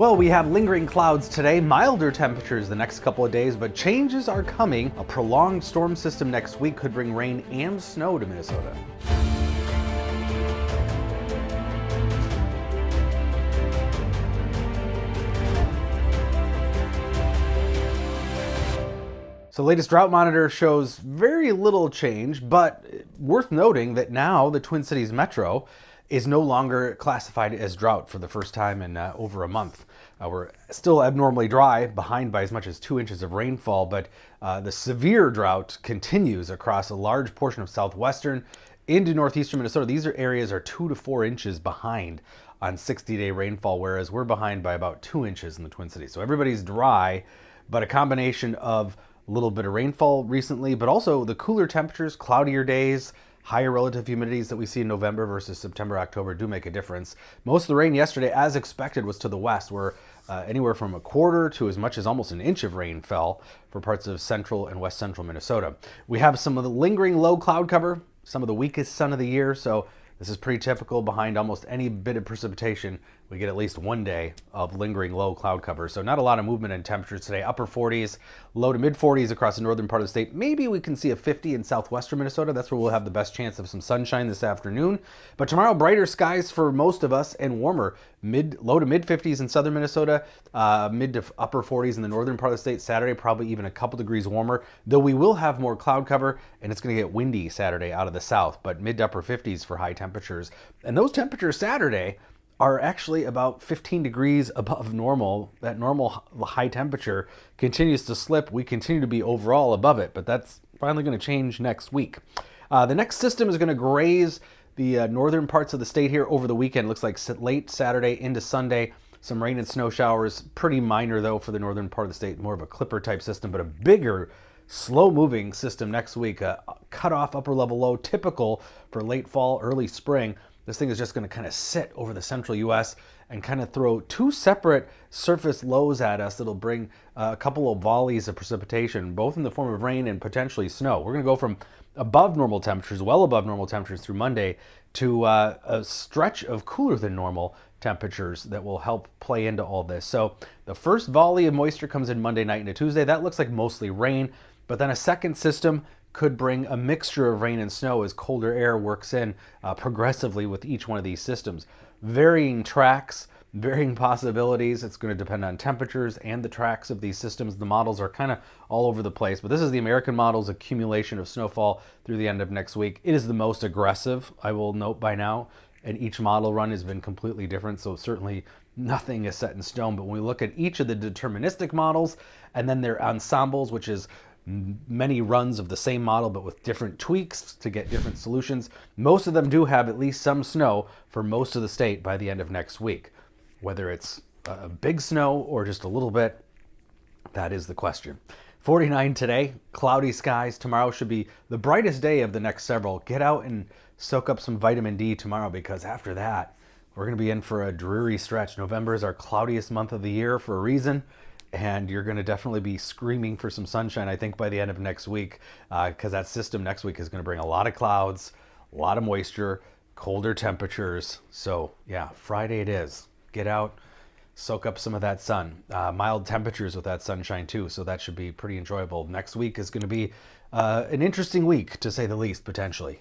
Well, we have lingering clouds today, milder temperatures the next couple of days, but changes are coming. A prolonged storm system next week could bring rain and snow to Minnesota. So the latest drought monitor shows very little change, but worth noting that now the Twin Cities Metro is no longer classified as drought for the first time in over a month. We're still abnormally dry, behind by as much as 2 inches of rainfall, but the severe drought continues across a large portion of southwestern into northeastern Minnesota. These areas are 2 to 4 inches behind on 60-day rainfall, whereas we're behind by about 2 inches in the Twin Cities. So everybody's dry, but a combination of a little bit of rainfall recently, but also the cooler temperatures, cloudier days, higher relative humidities that we see in November versus September, October do make a difference. Most of the rain yesterday, as expected, was to the west, where anywhere from a quarter to as much as almost an inch of rain fell for parts of central and west central Minnesota. We have some of the lingering low cloud cover, some of the weakest sun of the year, so this is pretty typical. Behind almost any bit of precipitation, we get at least one day of lingering low cloud cover. So not a lot of movement in temperatures today. Upper 40s, low to mid 40s across the northern part of the state. Maybe we can see a 50 in southwestern Minnesota. That's where we'll have the best chance of some sunshine this afternoon. But tomorrow, brighter skies for most of us and warmer. Low to mid 50s in southern Minnesota, mid to upper 40s in the northern part of the state. Saturday, probably even a couple degrees warmer, though we will have more cloud cover, and it's going to get windy Saturday out of the south, but mid to upper 50s for high temperatures. And those temperatures Saturday are actually about 15 degrees above normal. That normal high temperature continues to slip. We continue to be overall above it, but that's finally going to change next week. The next system is going to graze the northern parts of the state here over the weekend. Looks like late Saturday into Sunday. Some rain and snow showers, pretty minor though for the northern part of the state, more of a clipper type system, but a bigger slow-moving system next week. Cut off upper level low, typical for late fall, early spring. This thing is just going to kind of sit over the central U.S. and kind of throw two separate surface lows at us that'll bring a couple of volleys of precipitation, both in the form of rain and potentially snow. We're going to go from above normal temperatures, well above normal temperatures through Monday, to a stretch of cooler than normal temperatures that will help play into all this. So the first volley of moisture comes in Monday night into Tuesday. That looks like mostly rain, but then a second system could bring a mixture of rain and snow as colder air works in progressively with each one of these systems. Varying tracks, varying possibilities. It's going to depend on temperatures and the tracks of these systems. The models are kind of all over the place, but this is the American model's accumulation of snowfall through the end of next week. It is the most aggressive, I will note by now, and each model run has been completely different, so certainly nothing is set in stone. But when we look at each of the deterministic models and then their ensembles, which is many runs of the same model but with different tweaks to get different solutions, most of them do have at least some snow for most of the state by the end of next week. Whether it's a big snow or just a little bit, that is the question. 49 today, cloudy skies. Tomorrow should be the brightest day of the next several. Get out and soak up some vitamin D tomorrow, because after that, we're going to be in for a dreary stretch. November is our cloudiest month of the year for a reason, and you're going to definitely be screaming for some sunshine, I think, by the end of next week, because that system next week is going to bring a lot of clouds, a lot of moisture, colder temperatures. So yeah, Friday it is. Get out, soak up some of that sun. Mild temperatures with that sunshine too, so that should be pretty enjoyable. Next week is going to be an interesting week, to say the least, potentially.